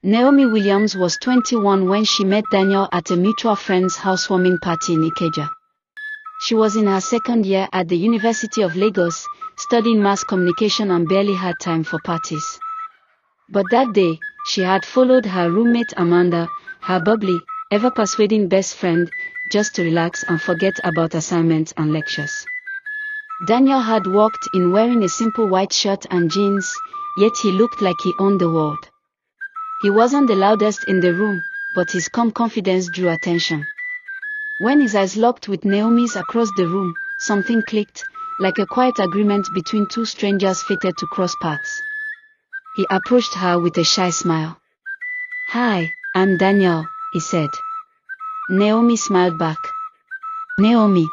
Naomi Williams was 21 when she met Daniel at a mutual friend's housewarming party in Ikeja. She was in her second year at the University of Lagos, studying mass communication and barely had time for parties. But that day, she had followed her roommate Amanda, her bubbly, ever-persuading best friend, just to relax and forget about assignments and lectures. Daniel had walked in wearing a simple white shirt and jeans, yet he looked like he owned the world. He wasn't the loudest in the room, but his calm confidence drew attention. When his eyes locked with Naomi's across the room, something clicked, like a quiet agreement between two strangers fated to cross paths. He approached her with a shy smile. "Hi, I'm Daniel," he said. Naomi smiled back. "Naomi."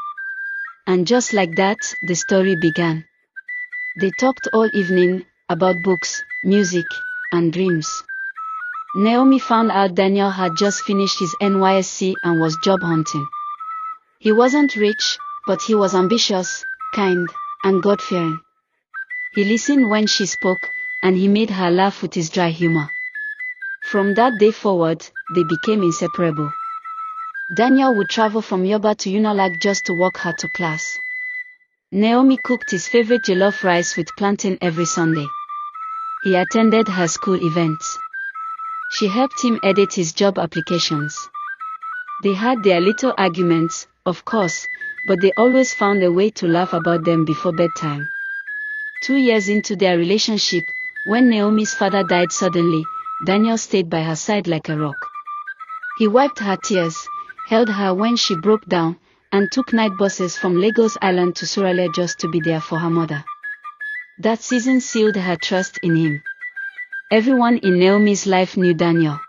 And just like that, the story began. They talked all evening, about books, music, and dreams. Naomi found out Daniel had just finished his NYSC and was job hunting. He wasn't rich, but he was ambitious, kind, and God-fearing. He listened when she spoke, and he made her laugh with his dry humor. From that day forward, they became inseparable. Daniel would travel from Yoba to Unilag just to walk her to class. Naomi cooked his favorite jollof rice with plantain every Sunday. He attended her school events. She helped him edit his job applications. They had their little arguments, of course, but they always found a way to laugh about them before bedtime. 2 years into their relationship, when Naomi's father died suddenly, Daniel stayed by her side like a rock. He wiped her tears, held her when she broke down, and took night buses from Lagos Island to Suralere just to be there for her mother. That season sealed her trust in him. Everyone in Naomi's life knew Daniel.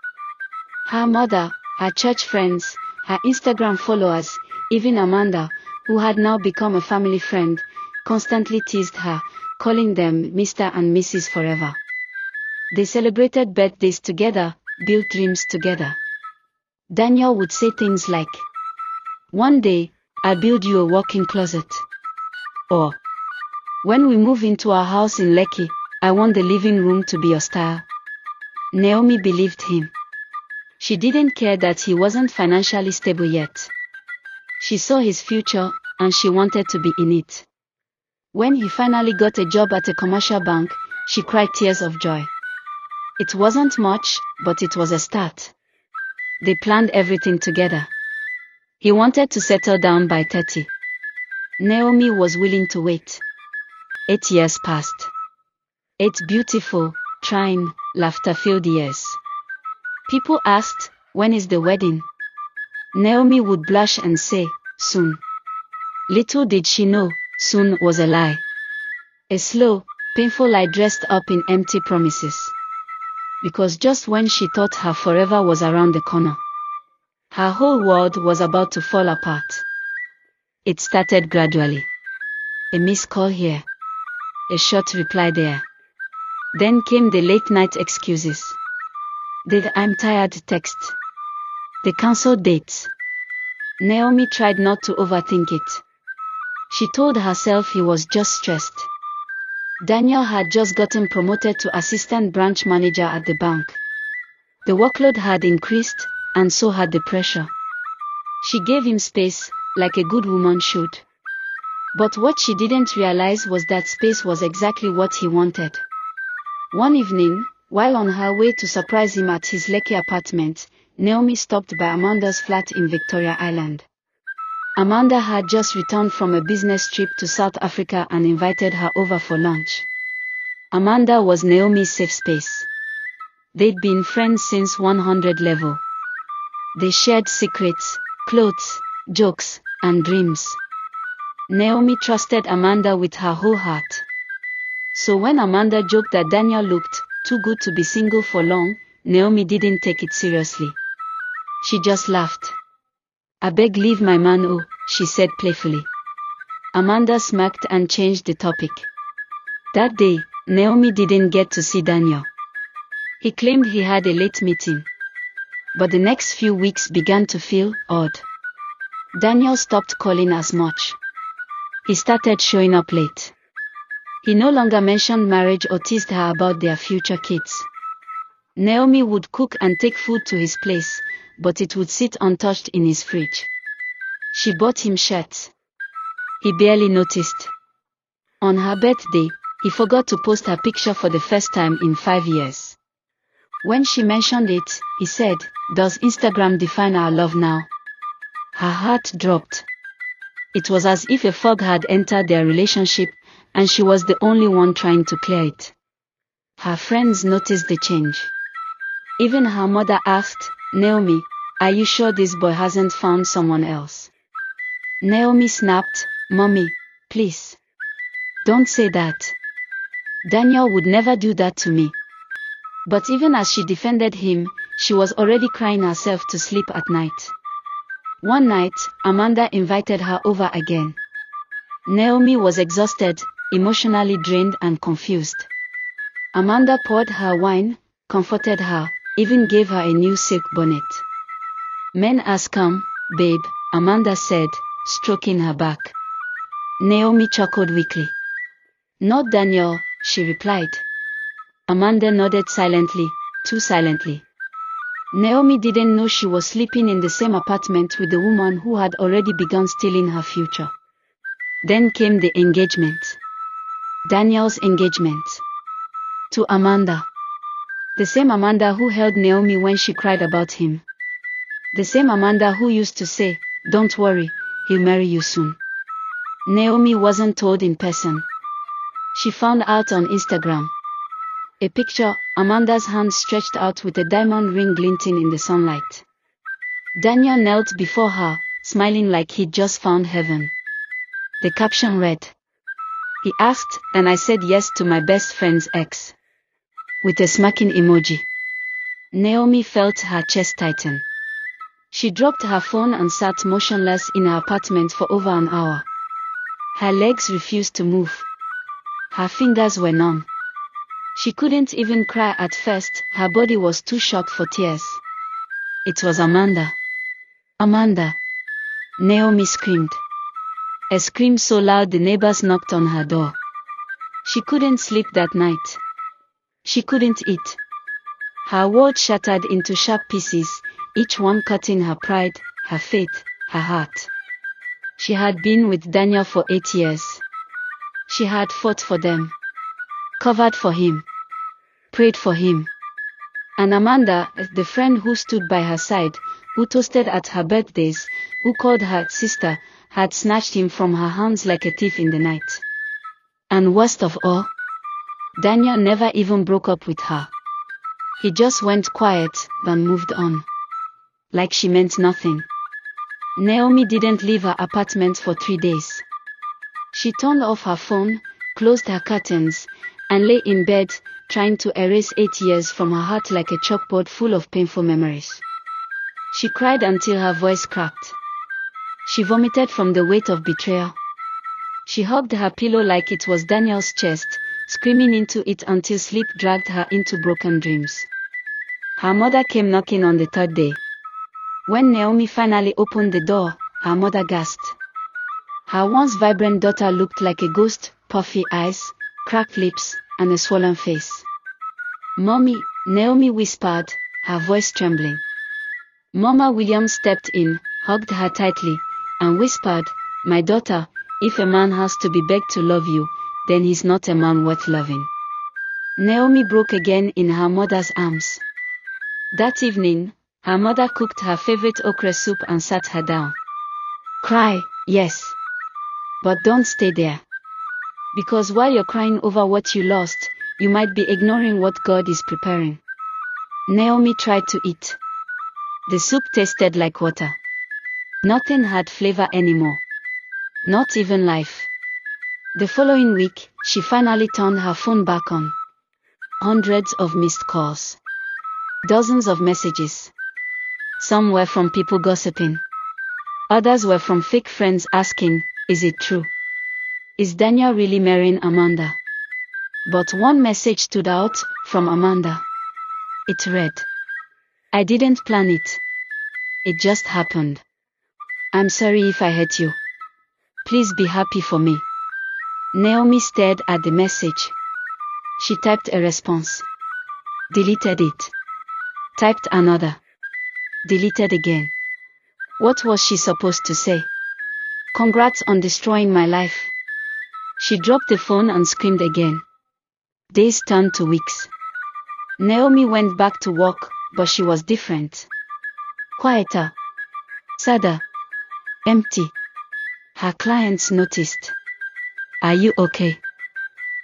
Her mother, her church friends, her Instagram followers, even Amanda, who had now become a family friend, constantly teased her, calling them Mr. and Mrs. forever. They celebrated birthdays together, built dreams together. Daniel would say things like, "One day, I'll build you a walk-in closet." Or, "When we move into our house in Lekki, I want the living room to be your style." Naomi believed him. She didn't care that he wasn't financially stable yet. She saw his future, and she wanted to be in it. When he finally got a job at a commercial bank, she cried tears of joy. It wasn't much, but it was a start. They planned everything together. He wanted to settle down by 30. Naomi was willing to wait. 8 years passed. 8 beautiful, trying, laughter-filled years. People asked, "When is the wedding?" Naomi would blush and say, "Soon." Little did she know, soon was a lie. A slow, painful lie dressed up in empty promises. Because just when she thought her forever was around the corner, her whole world was about to fall apart. It started gradually. A missed call here. A short reply there. Then came the late-night excuses. The "I'm tired" text. The cancelled dates. Naomi tried not to overthink it. She told herself he was just stressed. Daniel had just gotten promoted to assistant branch manager at the bank. The workload had increased, and so had the pressure. She gave him space, like a good woman should. But what she didn't realize was that space was exactly what he wanted. One evening, while on her way to surprise him at his Lekki apartment, Naomi stopped by Amanda's flat in Victoria Island. Amanda had just returned from a business trip to South Africa and invited her over for lunch. Amanda was Naomi's safe space. They'd been friends since 100 level. They shared secrets, clothes, jokes, and dreams. Naomi trusted Amanda with her whole heart. So when Amanda joked that Daniel looked too good to be single for long, Naomi didn't take it seriously. She just laughed. "I beg leave my man, oh," she said playfully. Amanda smirked and changed the topic. That day, Naomi didn't get to see Daniel. He claimed he had a late meeting. But the next few weeks began to feel odd. Daniel stopped calling as much. He started showing up late. He no longer mentioned marriage or teased her about their future kids. Naomi would cook and take food to his place, but it would sit untouched in his fridge. She bought him shirts. He barely noticed. On her birthday, he forgot to post her picture for the first time in 5 years. When she mentioned it, he said, "Does Instagram define our love now?" Her heart dropped. It was as if a fog had entered their relationship, and she was the only one trying to clear it. Her friends noticed the change. Even her mother asked, "Naomi, are you sure this boy hasn't found someone else?" Naomi snapped, "Mommy, please. Don't say that. Daniel would never do that to me." But even as she defended him, she was already crying herself to sleep at night. One night, Amanda invited her over again. Naomi was exhausted, emotionally drained and confused. Amanda poured her wine, comforted her, even gave her a new silk bonnet. "Men are scum, babe," Amanda said, stroking her back. Naomi chuckled weakly. "Not Daniel," she replied. Amanda nodded silently, too silently. Naomi didn't know she was sleeping in the same apartment with the woman who had already begun stealing her future. Then came the engagement. Daniel's engagement. To Amanda. The same Amanda who held Naomi when she cried about him. The same Amanda who used to say, "Don't worry, he'll marry you soon." Naomi wasn't told in person. She found out on Instagram. A picture, Amanda's hand stretched out with a diamond ring glinting in the sunlight. Daniel knelt before her, smiling like he'd just found heaven. The caption read, "He asked, and I said yes to my best friend's ex." With a smacking emoji. Naomi felt her chest tighten. She dropped her phone and sat motionless in her apartment for over an hour. Her legs refused to move. Her fingers were numb. She couldn't even cry at first, her body was too shocked for tears. It was Amanda. "Amanda!" Naomi screamed. A scream so loud the neighbors knocked on her door. She couldn't sleep that night. She couldn't eat. Her world shattered into sharp pieces, each one cutting her pride, her faith, her heart. She had been with Daniel for 8 years. She had fought for them. Covered for him. Prayed for him. And Amanda, the friend who stood by her side, who toasted at her birthdays, who called her sister, had snatched him from her hands like a thief in the night. And worst of all, Daniel never even broke up with her. He just went quiet, then moved on. Like she meant nothing. Naomi didn't leave her apartment for 3 days. She turned off her phone, closed her curtains, and lay in bed, trying to erase 8 years from her heart like a chalkboard full of painful memories. She cried until her voice cracked. She vomited from the weight of betrayal. She hugged her pillow like it was Daniel's chest, screaming into it until sleep dragged her into broken dreams. Her mother came knocking on the 3rd day. When Naomi finally opened the door, her mother gasped. Her once vibrant daughter looked like a ghost, puffy eyes, cracked lips, and a swollen face. "Mommy," Naomi whispered, her voice trembling. Mama Williams stepped in, hugged her tightly, and whispered, "My daughter, if a man has to be begged to love you, then he's not a man worth loving." Naomi broke again in her mother's arms. That evening, her mother cooked her favorite okra soup and sat her down. "Cry, yes. But don't stay there. Because while you're crying over what you lost, you might be ignoring what God is preparing." Naomi tried to eat. The soup tasted like water. Nothing had flavor anymore. Not even life. The following week, she finally turned her phone back on. Hundreds of missed calls. Dozens of messages. Some were from people gossiping. Others were from fake friends asking, "Is it true? Is Daniel really marrying Amanda?" But one message stood out, from Amanda. It read, "I didn't plan it. It just happened. I'm sorry if I hurt you. Please be happy for me." Naomi stared at the message. She typed a response. Deleted it. Typed another. Deleted again. What was she supposed to say? Congrats on destroying my life. She dropped the phone and screamed again. Days turned to weeks. Naomi went back to work, but she was different. Quieter. Sadder. Empty. Her clients noticed. Are you okay?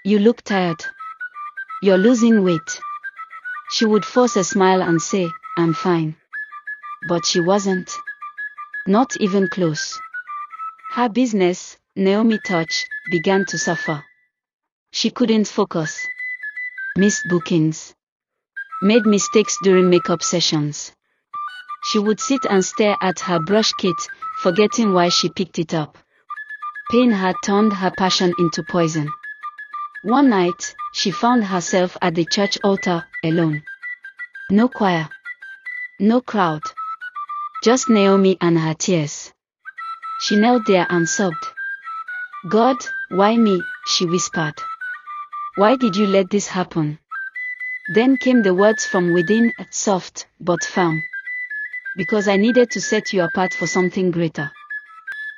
You look tired. You're losing weight. She would force a smile and say, I'm fine. But she wasn't. Not even close. Her business, Naomi Touch, began to suffer. She couldn't focus. Missed bookings. Made mistakes during makeup sessions. She would sit and stare at her brush kit, forgetting why she picked it up. Pain had turned her passion into poison. One night, she found herself at the church altar, alone. No choir. No crowd. Just Naomi and her tears. She knelt there and sobbed. God, why me? She whispered. Why did you let this happen? Then came the words from within, soft but firm. Because I needed to set you apart for something greater.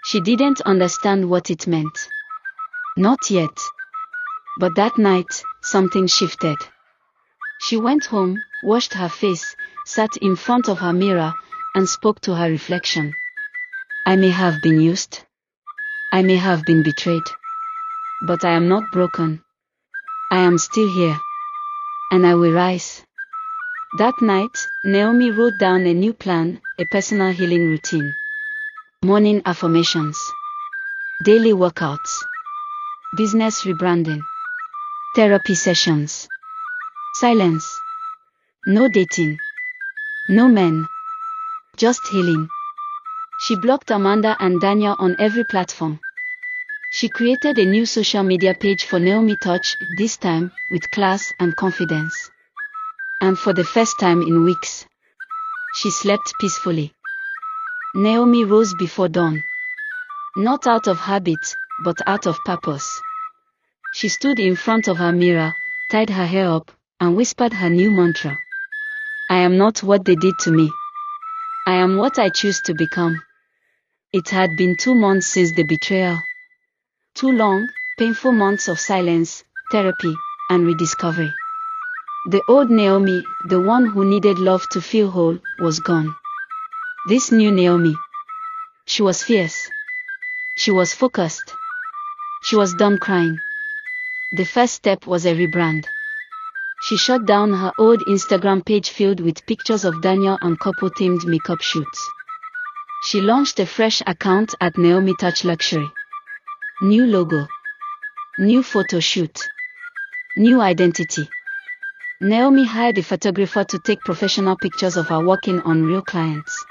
She didn't understand what it meant. Not yet. But that night, something shifted. She went home, washed her face, sat in front of her mirror, and spoke to her reflection. I may have been used. I may have been betrayed. But I am not broken. I am still here. And I will rise. That night, Naomi wrote down a new plan, a personal healing routine. Morning affirmations. Daily workouts. Business rebranding. Therapy sessions. Silence. No dating. No men. Just healing. She blocked Amanda and Daniel on every platform. She created a new social media page for Naomi Touch, this time with class and confidence. And for the first time in weeks, she slept peacefully. Naomi rose before dawn. Not out of habit, but out of purpose. She stood in front of her mirror, tied her hair up, and whispered her new mantra. I am not what they did to me. I am what I choose to become. It had been 2 months since the betrayal. 2 long, painful months of silence, therapy, and rediscovery. The old Naomi, the one who needed love to feel whole, was gone. This new Naomi. She was fierce. She was focused. She was done crying. The first step was a rebrand. She shut down her old Instagram page filled with pictures of Daniel and couple-themed makeup shoots. She launched a fresh account at Naomi Touch Luxury. New logo. New photo shoot. New identity. Naomi hired a photographer to take professional pictures of her working on real clients.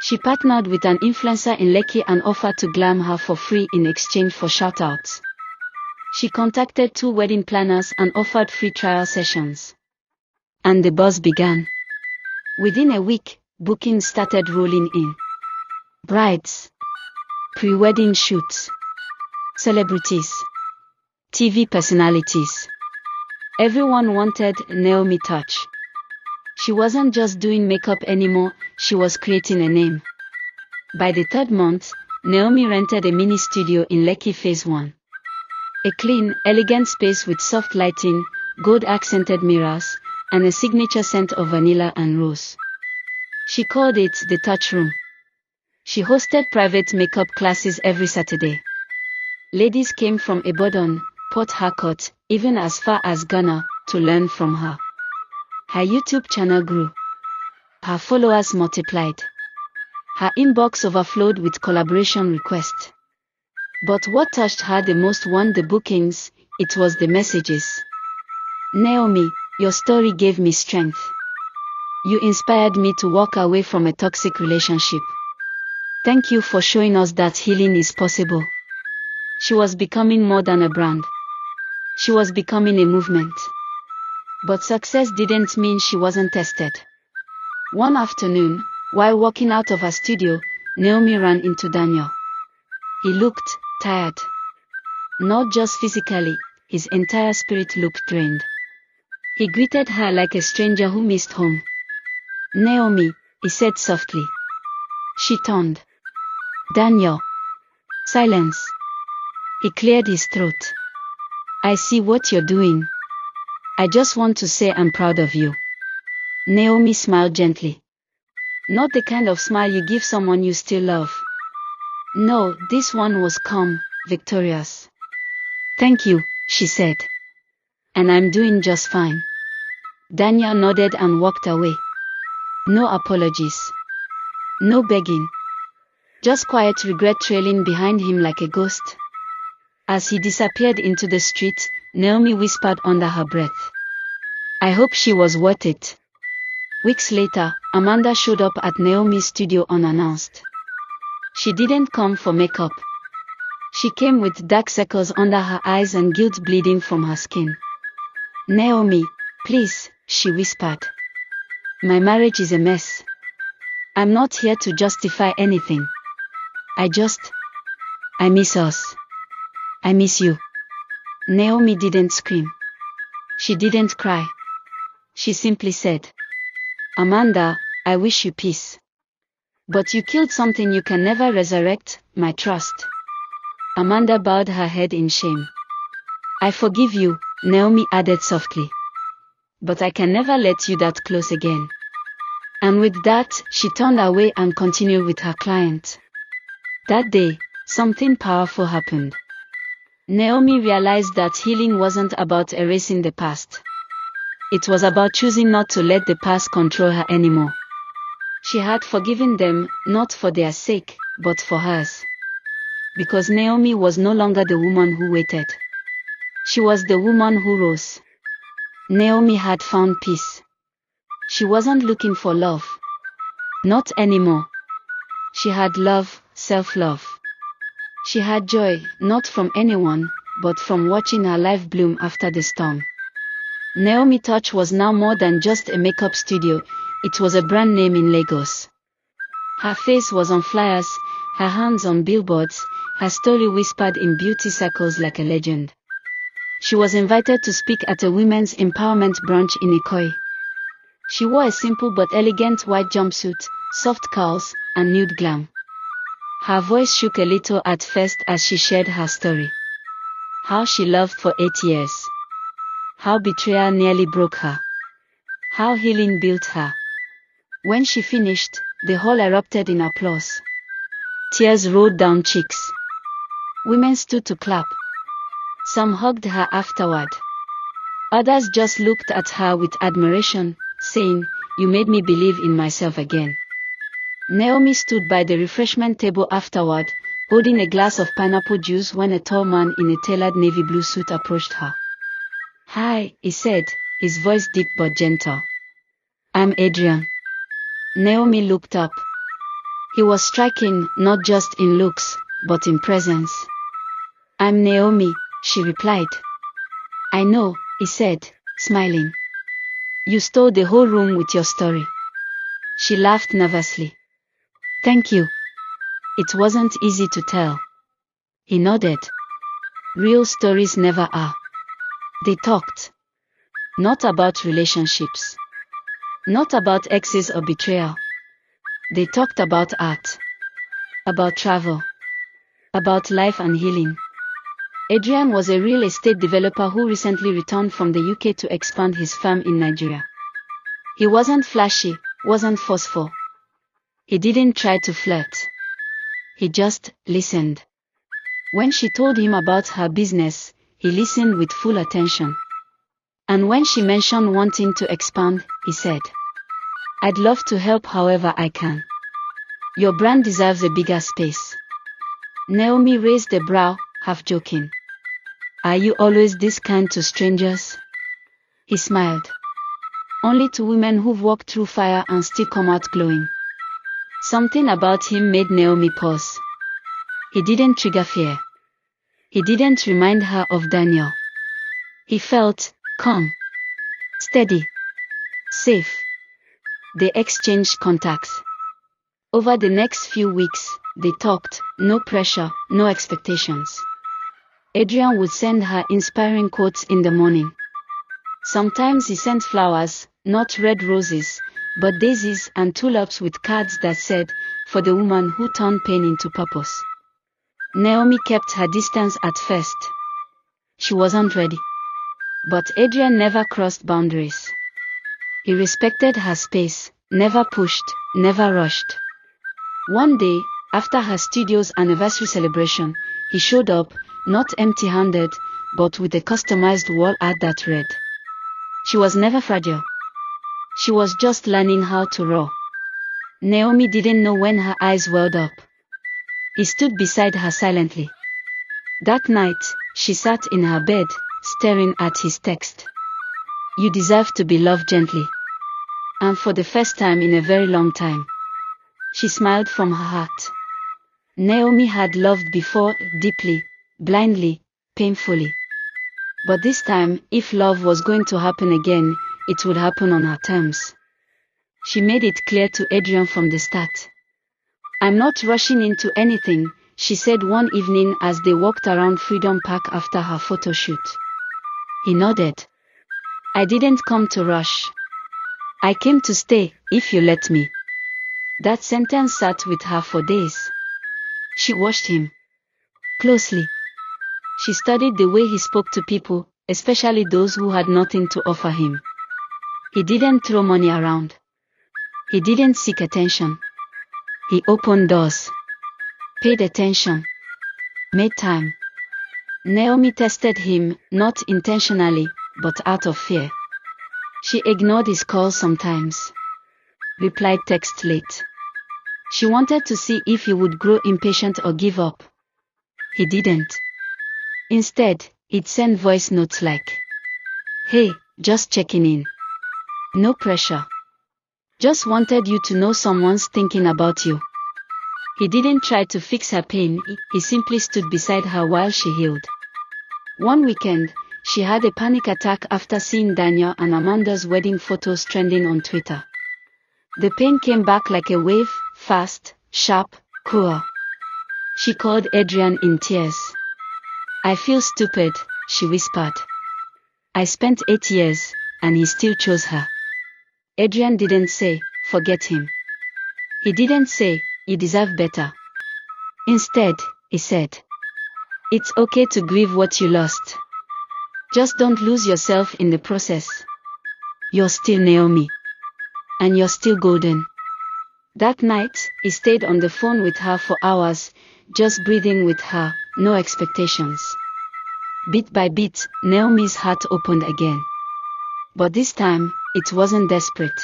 She partnered with an influencer in Lekki and offered to glam her for free in exchange for shoutouts. She contacted 2 wedding planners and offered free trial sessions. And the buzz began. Within a week, bookings started rolling in. Brides. Pre-wedding shoots. Celebrities. TV personalities. Everyone wanted Naomi Touch. She wasn't just doing makeup anymore, she was creating a name. By the 3rd month, Naomi rented a mini studio in Lekki Phase 1. A clean, elegant space with soft lighting, gold-accented mirrors, and a signature scent of vanilla and rose. She called it the Touch Room. She hosted private makeup classes every Saturday. Ladies came from Ibadan, Port Harcourt, even as far as Ghana, to learn from her. Her YouTube channel grew. Her followers multiplied. Her inbox overflowed with collaboration requests. But what touched her the most wasn't the bookings, it was the messages. Naomi, your story gave me strength. You inspired me to walk away from a toxic relationship. Thank you for showing us that healing is possible. She was becoming more than a brand. She was becoming a movement. But success didn't mean she wasn't tested. One afternoon, while walking out of her studio, Naomi ran into Daniel. He looked tired. Not just physically, his entire spirit looked drained. He greeted her like a stranger who missed home. Naomi, he said softly. She turned. Daniel. Silence. He cleared his throat. I see what you're doing. I just want to say I'm proud of you. Naomi smiled gently. Not the kind of smile you give someone you still love. No, this one was calm, victorious. Thank you, she said. And I'm doing just fine. Daniel nodded and walked away. No apologies. No begging. Just quiet regret trailing behind him like a ghost. As he disappeared into the street, Naomi whispered under her breath. I hope she was worth it. Weeks later, Amanda showed up at Naomi's studio unannounced. She didn't come for makeup. She came with dark circles under her eyes and guilt bleeding from her skin. Naomi, please, she whispered. My marriage is a mess. I'm not here to justify anything. I miss us. I miss you. Naomi didn't scream. She didn't cry. She simply said, Amanda, I wish you peace. But you killed something you can never resurrect, my trust. Amanda bowed her head in shame. I forgive you, Naomi added softly. But I can never let you that close again. And with that, she turned away and continued with her client. That day, something powerful happened. Naomi realized that healing wasn't about erasing the past. It was about choosing not to let the past control her anymore. She had forgiven them, not for their sake, but for hers. Because Naomi was no longer the woman who waited. She was the woman who rose. Naomi had found peace. She wasn't looking for love. Not anymore. She had love, self-love. She had joy, not from anyone, but from watching her life bloom after the storm. Naomi Touch was now more than just a makeup studio, it was a brand name in Lagos. Her face was on flyers, her hands on billboards, her story whispered in beauty circles like a legend. She was invited to speak at a women's empowerment brunch in Ikoyi. She wore a simple but elegant white jumpsuit, soft curls, and nude glam. Her voice shook a little at first as she shared her story. How she loved for 8 years. How betrayal nearly broke her. How healing built her. When she finished, the hall erupted in applause. Tears rolled down cheeks. Women stood to clap. Some hugged her afterward. Others just looked at her with admiration, saying, You made me believe in myself again. Naomi stood by the refreshment table afterward, holding a glass of pineapple juice when a tall man in a tailored navy blue suit approached her. Hi, he said, his voice deep but gentle. I'm Adrian. Naomi looked up. He was striking, not just in looks, but in presence. I'm Naomi, she replied. I know, he said, smiling. You stole the whole room with your story. She laughed nervously. Thank you. It wasn't easy to tell. He nodded. Real stories never are. They talked. Not about relationships. Not about exes or betrayal. They talked about art. About travel. About life and healing. Adrian was a real estate developer who recently returned from the UK to expand his firm in Nigeria. He wasn't flashy, wasn't forceful. He didn't try to flirt. He just listened. When she told him about her business, he listened with full attention. And when she mentioned wanting to expand, he said, I'd love to help however I can. Your brand deserves a bigger space. Naomi raised a brow, half joking. Are you always this kind to strangers? He smiled. Only to women who've walked through fire and still come out glowing. Something about him made Naomi pause. He didn't trigger fear. He didn't remind her of Daniel. He felt calm, steady, safe. They exchanged contacts. Over the next few weeks, they talked, no pressure, no expectations. Adrian would send her inspiring quotes in the morning. Sometimes he sent flowers, not red roses, but daisies and tulips with cards that said, "For the woman who turned pain into purpose." Naomi kept her distance at first. She wasn't ready. But Adrian never crossed boundaries. He respected her space, never pushed, never rushed. One day, after her studio's anniversary celebration, he showed up, not empty-handed, but with a customized wall art that read. She was never fragile. She was just learning how to roar. Naomi didn't know when her eyes welled up. He stood beside her silently. That night, she sat in her bed, staring at his text. "You deserve to be loved gently." And for the first time in a very long time, she smiled from her heart. Naomi had loved before, deeply, blindly, painfully. But this time, if love was going to happen again, it would happen on her terms. She made it clear to Adrian from the start. "I'm not rushing into anything," she said one evening as they walked around Freedom Park after her photo shoot. He nodded. "I didn't come to rush. I came to stay, if you let me." That sentence sat with her for days. She watched him closely. She studied the way he spoke to people, especially those who had nothing to offer him. He didn't throw money around. He didn't seek attention. He opened doors, paid attention, made time. Naomi tested him, not intentionally, but out of fear. She ignored his calls sometimes, replied text late. She wanted to see if he would grow impatient or give up. He didn't. Instead, he'd send voice notes like, "Hey, just checking in. No pressure. Just wanted you to know someone's thinking about you." He didn't try to fix her pain, he simply stood beside her while she healed. One weekend, she had a panic attack after seeing Daniel and Amanda's wedding photos trending on Twitter. The pain came back like a wave, fast, sharp, cruel. She called Adrian in tears. "I feel stupid," she whispered. "I spent 8 years, and he still chose her." Adrian didn't say, "Forget him." He didn't say, "You deserve better." Instead, he said, "It's okay to grieve what you lost. Just don't lose yourself in the process. You're still Naomi. And you're still golden." That night, he stayed on the phone with her for hours, just breathing with her, no expectations. Bit by bit, Naomi's heart opened again. But this time, it wasn't desperate.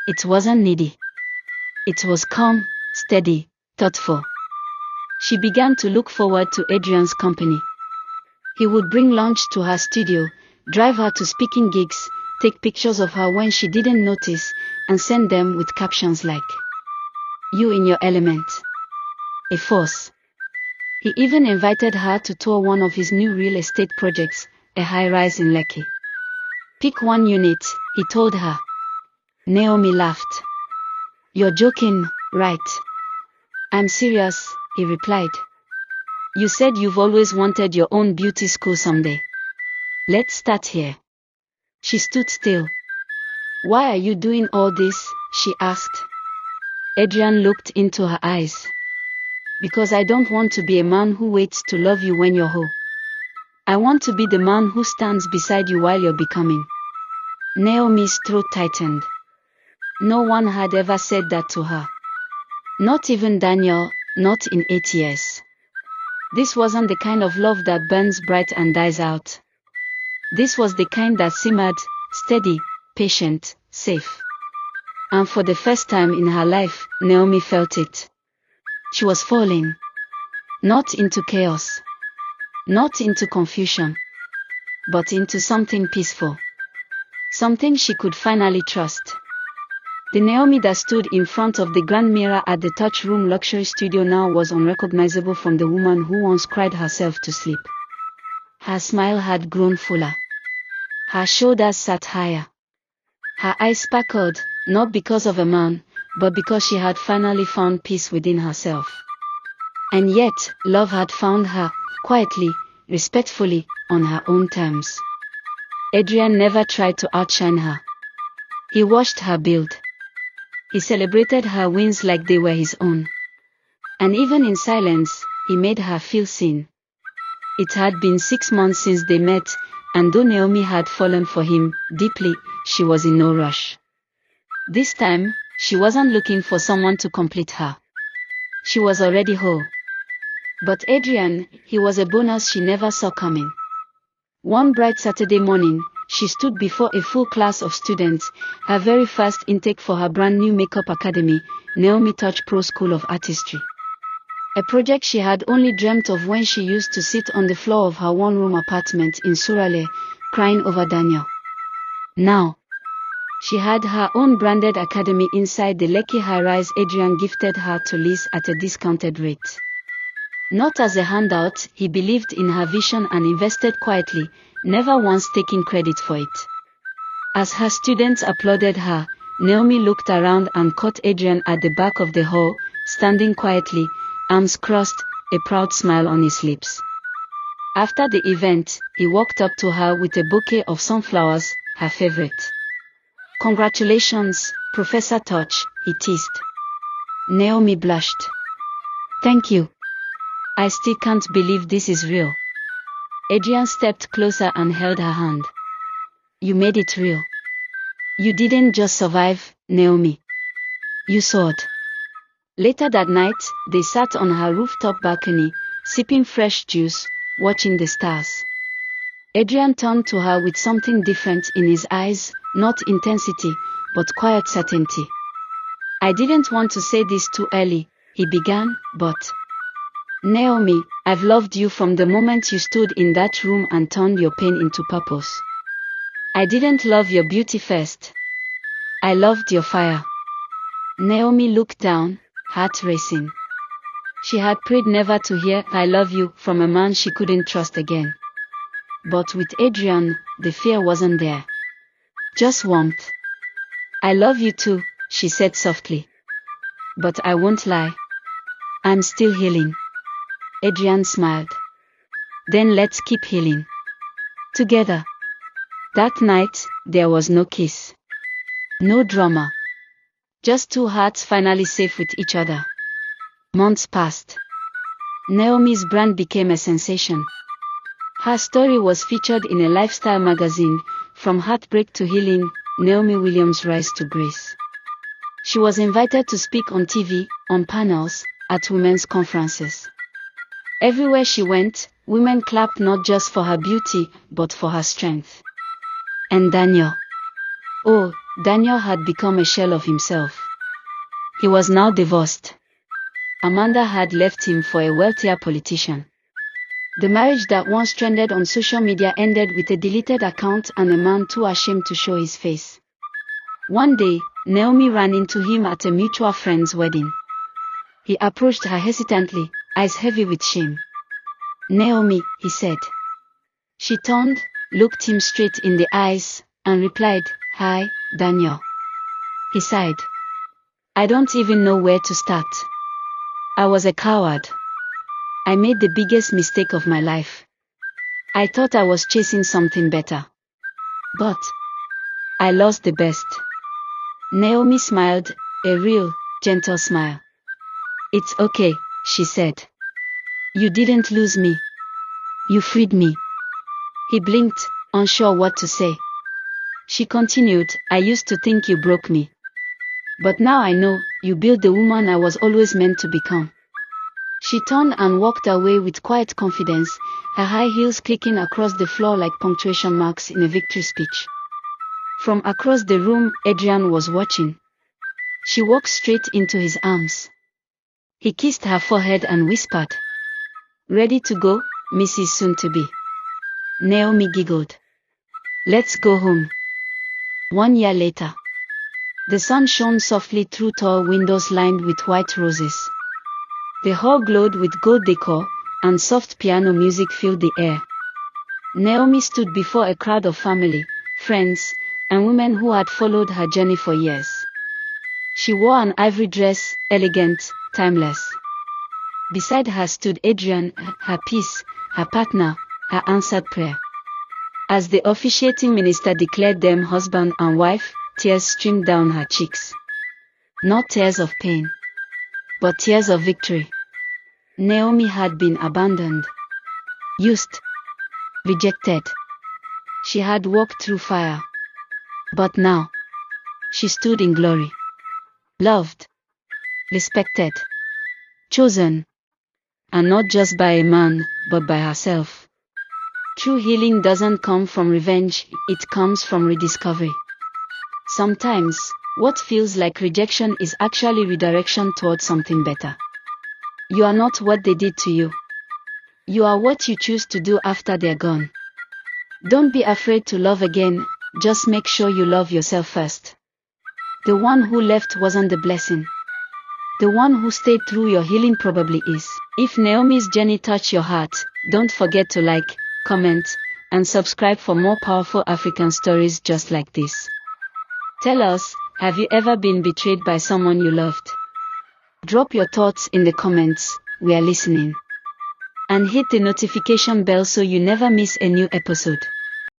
It wasn't needy. It was calm, steady, thoughtful. She began to look forward to Adrian's company. He would bring lunch to her studio, drive her to speaking gigs, take pictures of her when she didn't notice, and send them with captions like, "You in your element. A force." He even invited her to tour one of his new real estate projects, a high-rise in Lekki. "Pick one unit," he told her. Naomi laughed. "You're joking, right?" "I'm serious," he replied. "You said you've always wanted your own beauty school someday. Let's start here." She stood still. "Why are you doing all this?" she asked. Adrian looked into her eyes. "Because I don't want to be a man who waits to love you when you're whole. I want to be the man who stands beside you while you're becoming." Naomi's throat tightened. No one had ever said that to her. Not even Daniel, not in 8 years. This wasn't the kind of love that burns bright and dies out. This was the kind that simmered, steady, patient, safe. And for the first time in her life, Naomi felt it. She was falling. Not into chaos. Not into confusion. But into something peaceful. Something she could finally trust. The Naomi that stood in front of the grand mirror at the Touch Room luxury studio now was unrecognizable from the woman who once cried herself to sleep. Her smile had grown fuller. Her shoulders sat higher. Her eyes sparkled, not because of a man, but because she had finally found peace within herself. And yet, love had found her, quietly, respectfully, on her own terms. Adrian never tried to outshine her. He watched her build. He celebrated her wins like they were his own. And even in silence, he made her feel seen. It had been 6 months since they met, and though Naomi had fallen for him deeply, she was in no rush. This time, she wasn't looking for someone to complete her. She was already whole. But Adrian, he was a bonus she never saw coming. One bright Saturday morning, she stood before a full class of students, her very first intake for her brand new makeup academy, Naomi Touch Pro School of Artistry. A project she had only dreamt of when she used to sit on the floor of her one-room apartment in Suraleh, crying over Daniel. Now, she had her own branded academy inside the Lekki high-rise Adrian gifted her to lease at a discounted rate. Not as a handout, he believed in her vision and invested quietly, never once taking credit for it. As her students applauded her, Naomi looked around and caught Adrian at the back of the hall, standing quietly, arms crossed, a proud smile on his lips. After the event, he walked up to her with a bouquet of sunflowers, her favorite. "Congratulations, Professor Touch," he teased. Naomi blushed. "Thank you. I still can't believe this is real." Adrian stepped closer and held her hand. "You made it real. You didn't just survive, Naomi. You soared." Later that night, they sat on her rooftop balcony, sipping fresh juice, watching the stars. Adrian turned to her with something different in his eyes, not intensity, but quiet certainty. "I didn't want to say this too early," he began, "but Naomi, I've loved you from the moment you stood in that room and turned your pain into purpose. I didn't love your beauty first. I loved your fire." Naomi looked down, heart racing. She had prayed never to hear "I love you" from a man she couldn't trust again. But with Adrian, the fear wasn't there. Just warmth. "I love you too," she said softly. "But I won't lie. I'm still healing." Adrian smiled. "Then let's keep healing. Together." That night, there was no kiss. No drama. Just two hearts finally safe with each other. Months passed. Naomi's brand became a sensation. Her story was featured in a lifestyle magazine, From Heartbreak to Healing, Naomi Williams' Rise to Grace. She was invited to speak on TV, on panels, at women's conferences. Everywhere she went, women clapped not just for her beauty, but for her strength. And Daniel. Oh, Daniel had become a shell of himself. He was now divorced. Amanda had left him for a wealthier politician. The marriage that once trended on social media ended with a deleted account and a man too ashamed to show his face. One day, Naomi ran into him at a mutual friend's wedding. He approached her hesitantly, eyes heavy with shame. "Naomi," he said. She turned, looked him straight in the eyes, and replied, "Hi, Daniel." He sighed. "I don't even know where to start. I was a coward. I made the biggest mistake of my life. I thought I was chasing something better. But I lost the best." Naomi smiled, a real, gentle smile. "It's okay," she said. "You didn't lose me. You freed me." He blinked, unsure what to say. She continued, "I used to think you broke me. But now I know, you built the woman I was always meant to become." She turned and walked away with quiet confidence, her high heels clicking across the floor like punctuation marks in a victory speech. From across the room, Adrian was watching. She walked straight into his arms. He kissed her forehead and whispered, "Ready to go, Mrs. Soon-to-be?" Naomi giggled. "Let's go home." 1 year later. The sun shone softly through tall windows lined with white roses. The hall glowed with gold decor, and soft piano music filled the air. Naomi stood before a crowd of family, friends, and women who had followed her journey for years. She wore an ivory dress, elegant, timeless. Beside her stood Adrian, her peace, her partner, her answered prayer. As the officiating minister declared them husband and wife, tears streamed down her cheeks. Not tears of pain, but tears of victory. Naomi had been abandoned, used, rejected. She had walked through fire. But now, she stood in glory. Loved, respected, chosen. And not just by a man, but by herself. True healing doesn't come from revenge, it comes from rediscovery. Sometimes, what feels like rejection is actually redirection towards something better. You are not what they did to you. You are what you choose to do after they're gone. Don't be afraid to love again, just make sure you love yourself first. The one who left wasn't the blessing. The one who stayed through your healing probably is. If Naomi's journey touched your heart, don't forget to like, comment, and subscribe for more powerful African stories just like this. Tell us, have you ever been betrayed by someone you loved? Drop your thoughts in the comments, we are listening. And hit the notification bell so you never miss a new episode.